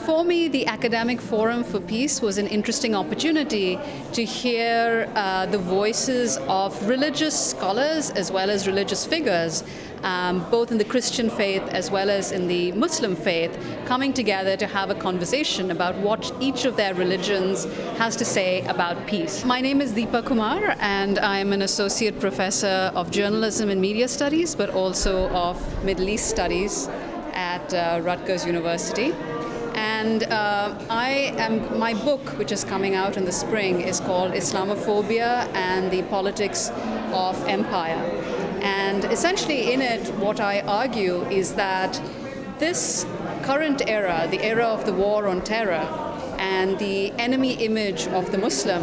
For me, the Academic Forum for Peace was an interesting opportunity to hear the voices of religious scholars as well as religious figures, both in the Christian faith as well as in the Muslim faith, coming together to have a conversation about what each of their religions has to say about peace. My name is Deepa Kumar, and I'm an associate professor of journalism and media studies, but also of Middle East studies at Rutgers University. And my book, which is coming out in the spring, is called Islamophobia and the Politics of Empire. And essentially in it, what I argue is that this current era, the era of the war on terror and the enemy image of the Muslim,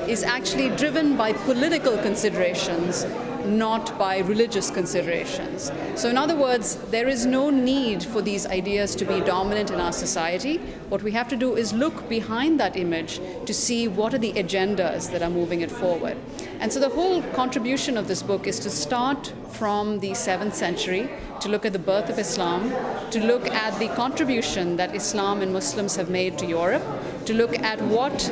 is actually driven by political considerations, not by religious considerations. So in other words, there is no need for these ideas to be dominant in our society. What we have to do is look behind that image to see what are the agendas that are moving it forward. And so the whole contribution of this book is to start from the 7th century, to look at the birth of Islam, to look at the contribution that Islam and Muslims have made to Europe, to look at what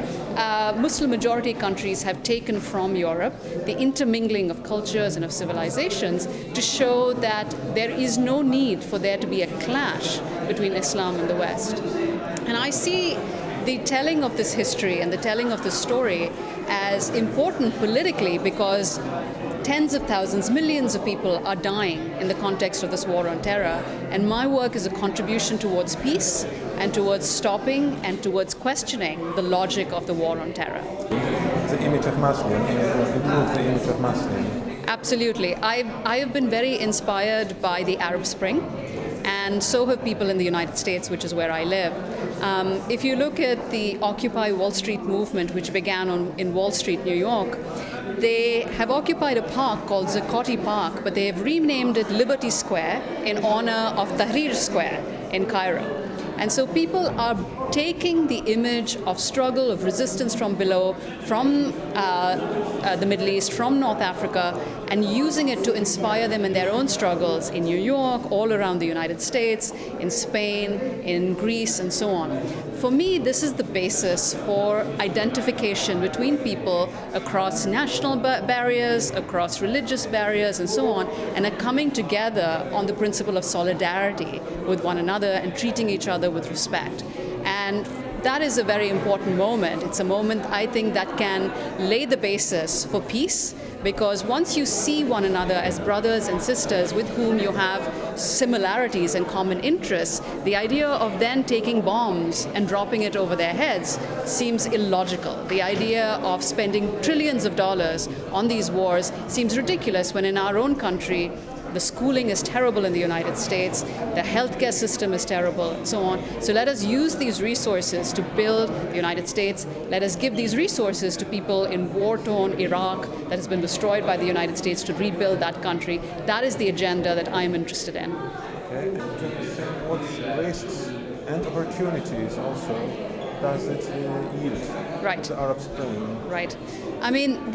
Muslim majority countries have taken from Europe, the intermingling of cultures and of civilizations, to show that there is no need for there to be a clash between Islam and the West. And I see the telling of this history and the telling of this story as important politically because tens of thousands, millions of people are dying in the context of this war on terror. And my work is a contribution towards peace and towards stopping and towards questioning the logic of the war on terror. The image of Muslim, improve the image of Muslim. Absolutely. I have been very inspired by the Arab Spring, and so have people in the United States, which is where I live. If you look at the Occupy Wall Street movement, which began in Wall Street, New York, they have occupied a park called Zuccotti Park, but they have renamed it Liberty Square in honor of Tahrir Square in Cairo. And so people are taking the image of struggle, of resistance from below, from the Middle East, from North Africa, and using it to inspire them in their own struggles in New York, all around the United States, in Spain, in Greece, and so on. For me, this is the basis for identification between people across national barriers, across religious barriers, and so on, and a coming together on the principle of solidarity with one another and treating each other with respect. And that is a very important moment. It's a moment, I think, that can lay the basis for peace, because once you see one another as brothers and sisters with whom you have similarities and common interests, the idea of then taking bombs and dropping it over their heads seems illogical. The idea of spending trillions of dollars on these wars seems ridiculous when in our own country the schooling is terrible in the United States, the healthcare system is terrible, and so on. So let us use these resources to build the United States. Let us give these resources to people in war-torn Iraq that has been destroyed by the United States to rebuild that country. That is the agenda that I am interested in. Okay. What risks and opportunities also does it yield? Right. The Arab Spring. Right. I mean,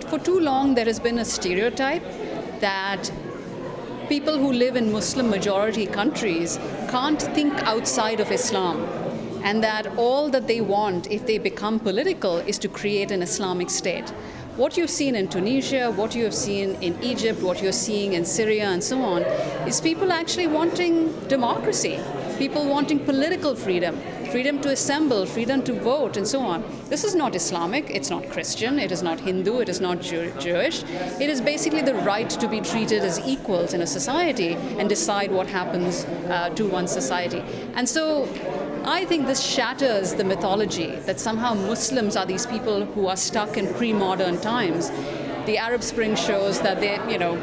for too long there has been a stereotype that people who live in Muslim majority countries can't think outside of Islam, and that all that they want if they become political is to create an Islamic state. What you've seen in Tunisia, what you have seen in Egypt, what you're seeing in Syria and so on, is people actually wanting democracy, people wanting political freedom, freedom to assemble, freedom to vote, and so on. This is not Islamic, it's not Christian, it is not Hindu, it is not Jewish. It is basically the right to be treated as equals in a society and decide what happens to one's society. And so I think this shatters the mythology that somehow Muslims are these people who are stuck in pre-modern times. The Arab Spring shows that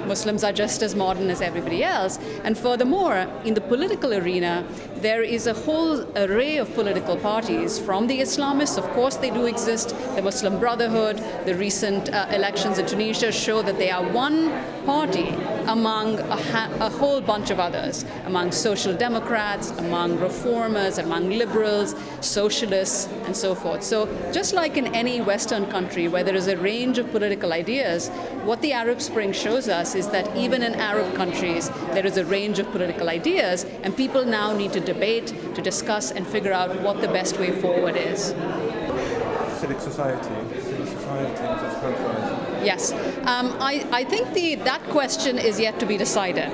Muslims are just as modern as everybody else. And furthermore, in the political arena, there is a whole array of political parties. From the Islamists, of course they do exist, the Muslim Brotherhood, the recent elections in Tunisia show that they are one party among a whole bunch of others, among social democrats, among reformers, among liberals, socialists, and so forth. So just like in any Western country where there is a range of political ideas, what the Arab Spring shows us is that even in Arab countries, there is a range of political ideas, and people now need to debate, to discuss, and figure out what the best way forward is. Civic society in such countries. Yes, I think that question is yet to be decided.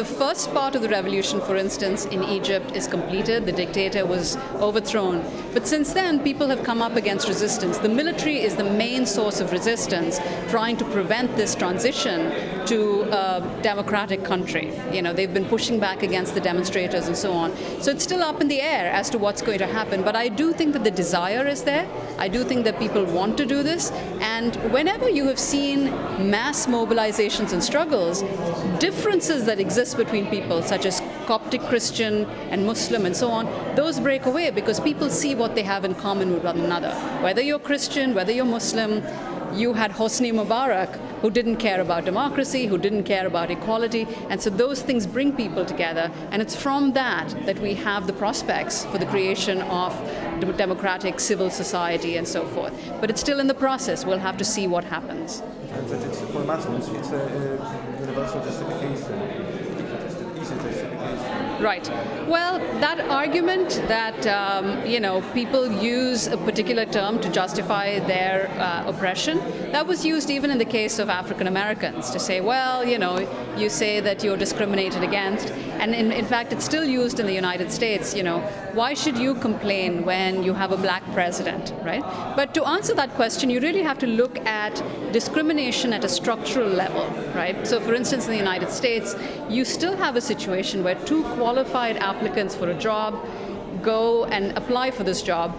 The first part of the revolution, for instance, in Egypt is completed. The dictator was overthrown. But since then, people have come up against resistance. The military is the main source of resistance, trying to prevent this transition to a democratic country. You know, they've been pushing back against the demonstrators and so on. So it's still up in the air as to what's going to happen. But I do think that the desire is there. I do think that people want to do this. And whenever you have seen mass mobilizations and struggles, differences that exist between people, such as Coptic Christian and Muslim and so on, those break away because people see what they have in common with one another. Whether you're Christian, whether you're Muslim, you had Hosni Mubarak, who didn't care about democracy, who didn't care about equality, and so those things bring people together, and it's from that we have the prospects for the creation of democratic civil society and so forth. But it's still in the process. We'll have to see what happens. And that it's, for Muslims, it's a universal justification. It's an easy justification. Right. Well, that argument that people use a particular term to justify their oppression, that was used even in the case of African Americans to say, well, you say that you're discriminated against, and in fact, it's still used in the United States. Why should you complain when you have a black president, right? But to answer that question, you really have to look at discrimination at a structural level, right? So, for instance, in the United States, you still have a situation where two qualified applicants for a job go and apply for this job.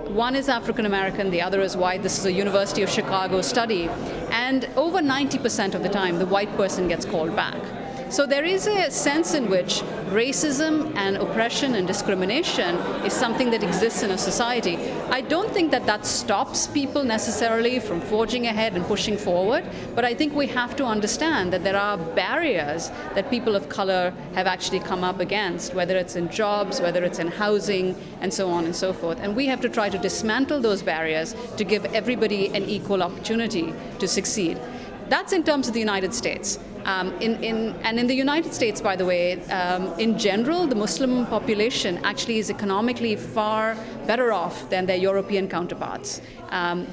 One is African American, the other is white. This is a University of Chicago study. And over 90% of the time, the white person gets called back. So there is a sense in which racism and oppression and discrimination is something that exists in a society. I don't think that stops people necessarily from forging ahead and pushing forward, but I think we have to understand that there are barriers that people of color have actually come up against, whether it's in jobs, whether it's in housing, and so on and so forth. And we have to try to dismantle those barriers to give everybody an equal opportunity to succeed. That's in terms of the United States. In the United States, by the way, in general, the Muslim population actually is economically far better off than their European counterparts.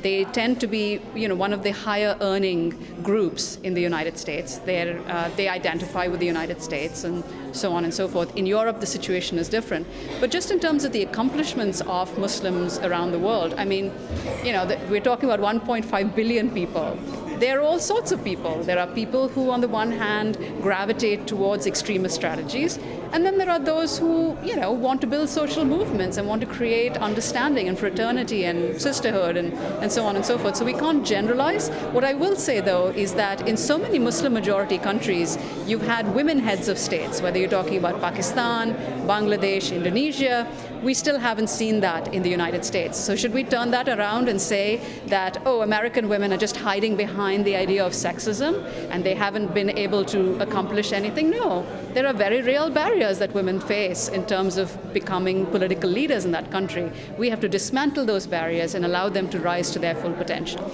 They tend to be, one of the higher earning groups in the United States. They identify with the United States and so on and so forth. In Europe, the situation is different. But just in terms of the accomplishments of Muslims around the world, we're talking about 1.5 billion people. There are all sorts of people. There are people who, on the one hand, gravitate towards extremist strategies, and then there are those who, want to build social movements and want to create understanding and fraternity and sisterhood and so on and so forth. So we can't generalize. What I will say, though, is that in so many Muslim-majority countries, you've had women heads of states, whether you're talking about Pakistan, Bangladesh, Indonesia. We still haven't seen that in the United States. So should we turn that around and say that, American women are just hiding behind the idea of sexism and they haven't been able to accomplish anything? No. There are very real barriers that women face in terms of becoming political leaders in that country. We have to dismantle those barriers and allow them to rise to their full potential.